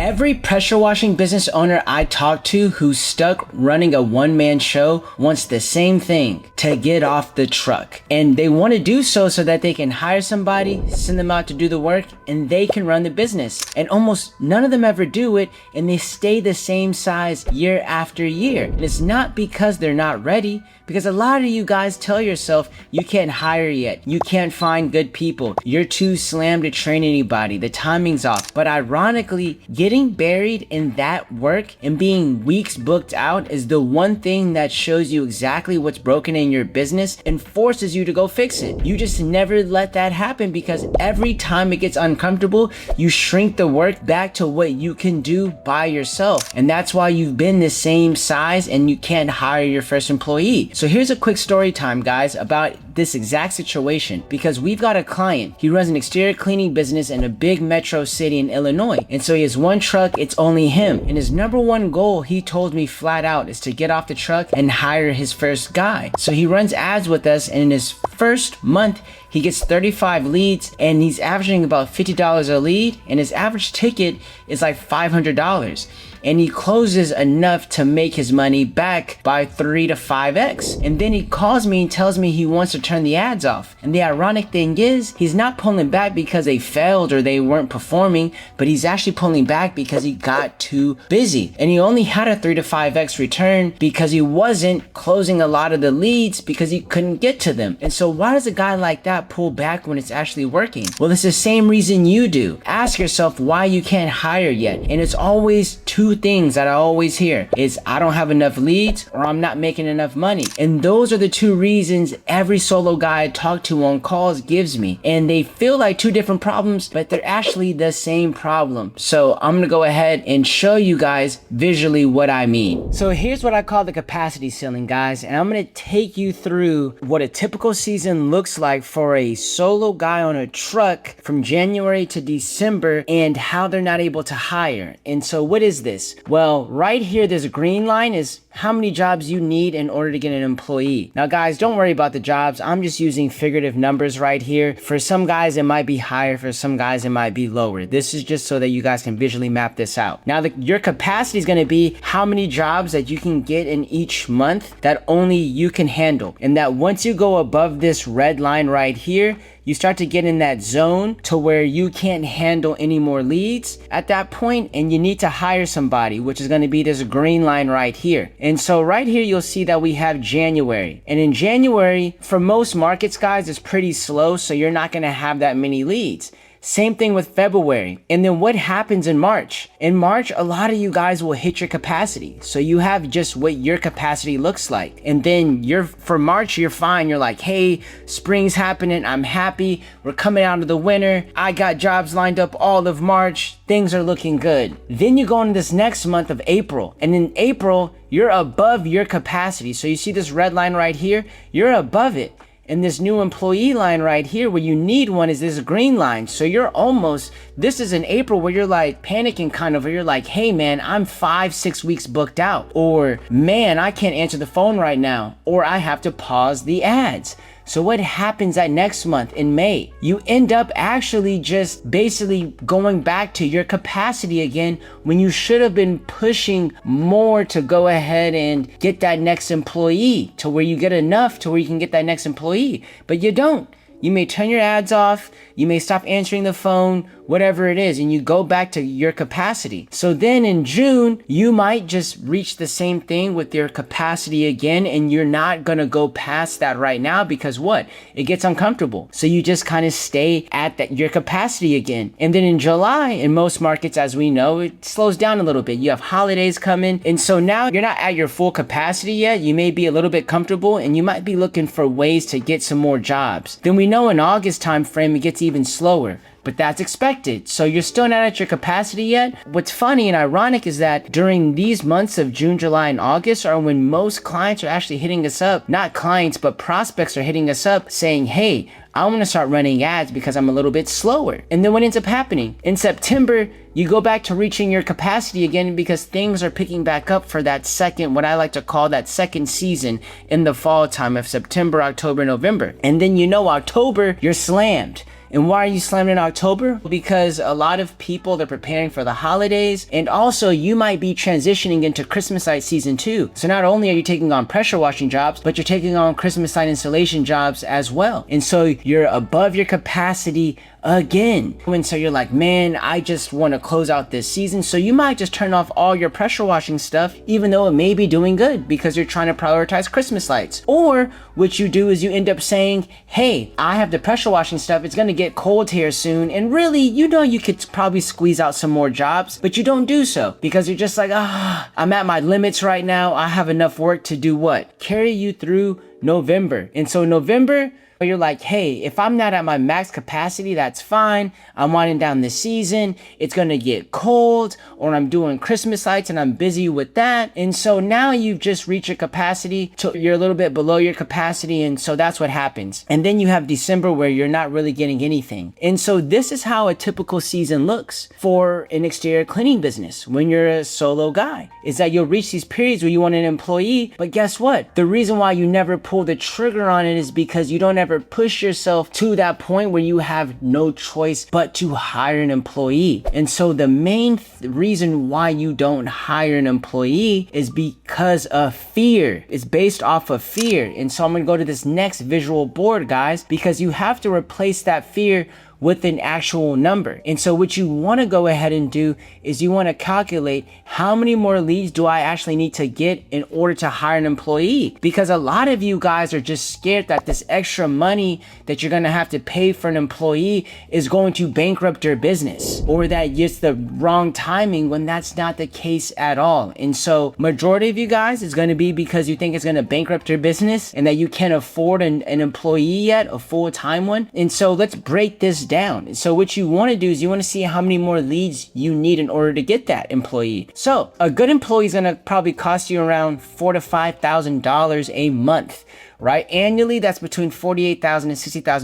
Every pressure washing business owner I talk to who's stuck running a one-man show wants the same thing, to get off the truck. And they want to do so that they can hire somebody, send them out to do the work, and they can run the business. And almost none of them ever do it, and they stay the same size year after year. And it's not because they're not ready, because a lot of you guys tell yourself you can't hire yet, you can't find good people, you're too slammed to train anybody, the timing's off. But ironically, getting buried in that work and being weeks booked out is the one thing that shows you exactly what's broken in your business and forces you to go fix it. You just never let that happen, because every time it gets uncomfortable, you shrink the work back to what you can do by yourself. And that's why you've been the same size and you can't hire your first employee. So here's a quick story time, guys, about this exact situation, because we've got a client. He runs an exterior cleaning business in a big metro city in Illinois. And so he has one truck, it's only him. And his number one goal, he told me flat out, is to get off the truck and hire his first guy. So he runs ads with us, and in his first month, he gets 35 leads, and he's averaging about $50 a lead, and his average ticket is like $500. And he closes enough to make his money back by 3 to 5x. And then he calls me and tells me he wants to turn the ads off. And the ironic thing is, he's not pulling back because they failed or they weren't performing, but he's actually pulling back because he got too busy. And he only had a 3 to 5x return because he wasn't closing a lot of the leads because he couldn't get to them. And so why does a guy like that pull back when it's actually working? Well, it's the same reason you do. Ask yourself why you can't hire yet. And it's always two things that I always hear is I don't have enough leads or I'm not making enough money. And those are the two reasons every solo guy I talk to on calls gives me. And they feel like two different problems, but they're actually the same problem. So I'm gonna go ahead and show you guys visually what I mean. So here's what I call the capacity ceiling, guys. And I'm gonna take you through what a typical season looks like for a solo guy on a truck from January to December and how they're not able to hire. And so what is this? Well, right here, there's a green line is how many jobs you need in order to get an employee. Now, guys, don't worry about the jobs. I'm just using figurative numbers right here. For some guys, it might be higher. For some guys, it might be lower. This is just so that you guys can visually map this out. Now, your capacity is going to be how many jobs that you can get in each month that only you can handle. And that once you go above this red line right here, you start to get in that zone to where you can't handle any more leads at that point, and you need to hire somebody, which is going to be this green line right here. And so right here, you'll see that we have January. And in January, for most markets, guys, it's pretty slow, so you're not going to have that many leads. Same thing with February. And then what happens in March? In March, a lot of you guys will hit your capacity. So you have just what your capacity looks like. And then for March, you're fine. You're like, hey, spring's happening. I'm happy. We're coming out of the winter. I got jobs lined up all of March. Things are looking good. Then you go into this next month of April. And in April, you're above your capacity. So you see this red line right here? You're above it. And this new employee line right here where you need one is this green line. So you're almost, this is in April where you're like panicking kind of, where you're like, hey man, I'm 5-6 weeks booked out. Or man, I can't answer the phone right now. Or I have to pause the ads. So what happens that next month in May? You end up actually just basically going back to your capacity again when you should have been pushing more to go ahead and get that next employee to where you get enough to where you can get that next employee, but you don't. You may turn your ads off, you may stop answering the phone, whatever it is, and you go back to your capacity. So then in June, you might just reach the same thing with your capacity again, and you're not gonna go past that right now because what? It gets uncomfortable. So you just kind of stay at your capacity again. And then in July, in most markets, as we know, it slows down a little bit. You have holidays coming, and so now you're not at your full capacity yet. You may be a little bit comfortable, and you might be looking for ways to get some more jobs. Then we know in August time frame, it gets even slower. But that's expected. So you're still not at your capacity yet. What's funny and ironic is that during these months of June, July, and August are when most clients are actually hitting us up. Not clients, but prospects are hitting us up saying, hey, I want to start running ads because I'm a little bit slower. And then what ends up happening? In September, you go back to reaching your capacity again because things are picking back up for that second, what I like to call that second season in the fall time of September, October, November. And then October, you're slammed. And why are you slamming in October? Because a lot of people are preparing for the holidays, and also you might be transitioning into Christmas light season 2. So not only are you taking on pressure washing jobs, but you're taking on Christmas light installation jobs as well. And so you're above your capacity again. And so you're like, man, I just want to close out this season. So you might just turn off all your pressure washing stuff, even though it may be doing good because you're trying to prioritize Christmas lights. Or what you do is you end up saying, hey, I have the pressure washing stuff. It's going to get cold here soon. And really, you know, you could probably squeeze out some more jobs, but you don't do so because you're just like, I'm at my limits right now. I have enough work to do what? Carry you through November. And so November, you're like, hey, if I'm not at my max capacity, that's fine. I'm winding down the season. It's going to get cold, or I'm doing Christmas lights and I'm busy with that. And so now you've just reached your capacity. You're a little bit below your capacity. And so that's what happens. And then you have December where you're not really getting anything. And so this is how a typical season looks for an exterior cleaning business when you're a solo guy, is that you'll reach these periods where you want an employee. But guess what? The reason why you never pull the trigger on it is because you don't ever push yourself to that point where you have no choice but to hire an employee. And so the main reason why you don't hire an employee is because of fear. It's based off of fear. And so I'm going to go to this next visual board, guys, because you have to replace that fear with an actual number. And so what you want to go ahead and do is you want to calculate how many more leads do I actually need to get in order to hire an employee? Because a lot of you guys are just scared that this extra money that you're going to have to pay for an employee is going to bankrupt your business, or that it's the wrong timing, when that's not the case at all. And so majority of you guys is going to be because you think it's going to bankrupt your business and that you can't afford an employee yet, a full-time one. And so let's break this down. So what you want to do is you want to see how many more leads you need in order to get that employee. So a good employee is going to probably cost you around $4,000 to $5,000 a month, right? Annually, that's between $48,000 and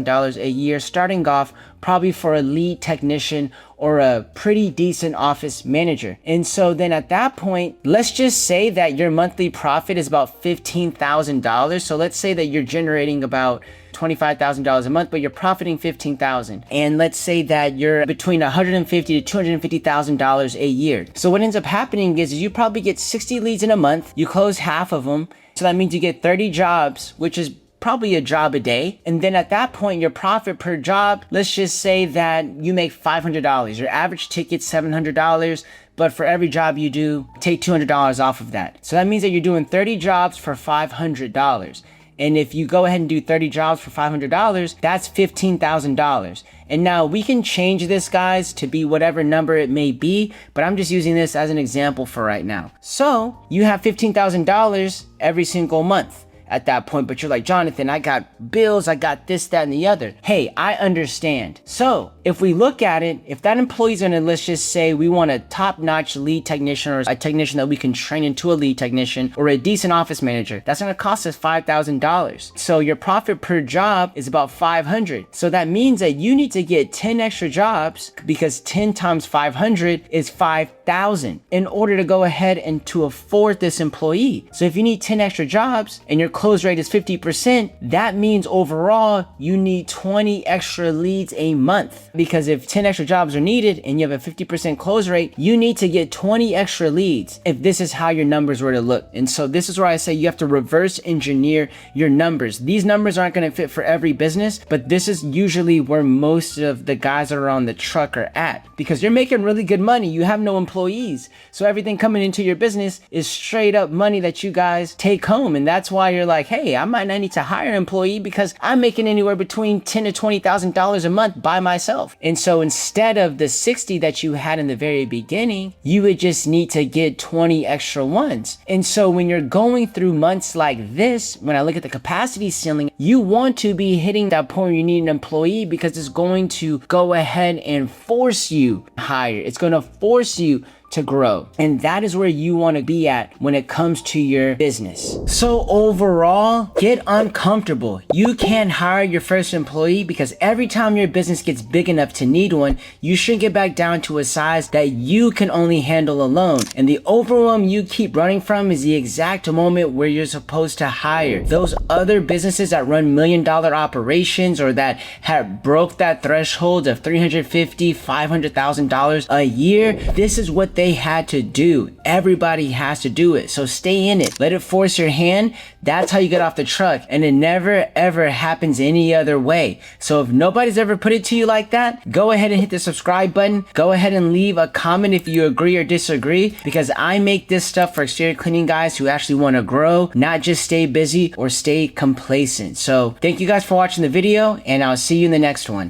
$60,000 a year, starting off probably for a lead technician or a pretty decent office manager. And so then at that point, let's just say that your monthly profit is about $15,000. So let's say that you're generating about $25,000 a month, but you're profiting $15,000. And let's say that you're between $150,000 to $250,000 a year. So what ends up happening is you probably get 60 leads in a month. You close half of them. So that means you get 30 jobs, which is probably a job a day. And then at that point, your profit per job, let's just say that you make $500. Your average ticket's $700. But for every job you do, take $200 off of that. So that means that you're doing 30 jobs for $500. And if you go ahead and do 30 jobs for $500, that's $15,000. And now we can change this, guys, to be whatever number it may be, but I'm just using this as an example for right now. So you have $15,000 every single month at that point, but you're like, Jonathan, I got bills, I got this, that, and the other. Hey, I understand. So if we look at it, if that employee's gonna, let's just say we want a top-notch lead technician, or a technician that we can train into a lead technician, or a decent office manager, that's gonna cost us $5,000. So your profit per job is about $500. So that means that you need to get 10 extra jobs, because 10 times 500 is 5,000 in order to go ahead and to afford this employee. So if you need 10 extra jobs and your close rate is 50%, that means overall you need 20 extra leads a month. Because if 10 extra jobs are needed and you have a 50% close rate, you need to get 20 extra leads if this is how your numbers were to look. And so this is where I say you have to reverse engineer your numbers. These numbers aren't going to fit for every business, but this is usually where most of the guys that are on the truck are at, because you're making really good money. You have no employees. So everything coming into your business is straight up money that you guys take home. And that's why you're like, hey, I might not need to hire an employee because I'm making anywhere between $10,000 to $20,000 a month by myself. And so instead of the 60 that you had in the very beginning, you would just need to get 20 extra ones. And so when you're going through months like this, when I look at the capacity ceiling, you want to be hitting that point where you need an employee, because it's going to go ahead and force you to hire. It's going to force you to grow. And that is where you want to be at when it comes to your business. So overall, get uncomfortable. You can't hire your first employee because every time your business gets big enough to need one, you should get back down to a size that you can only handle alone. And the overwhelm you keep running from is the exact moment where you're supposed to hire. Those other businesses that run $1 million operations or that have broke that threshold of $350,000, $500,000 a year, this is what they had to do. Everybody has to do it. So stay in it. Let it force your hand. That's how you get off the truck. And it never ever happens any other way. So if nobody's ever put it to you like that, go ahead and hit the subscribe button. Go ahead and leave a comment if you agree or disagree, because I make this stuff for exterior cleaning guys who actually want to grow, not just stay busy or stay complacent. So thank you guys for watching the video, and I'll see you in the next one.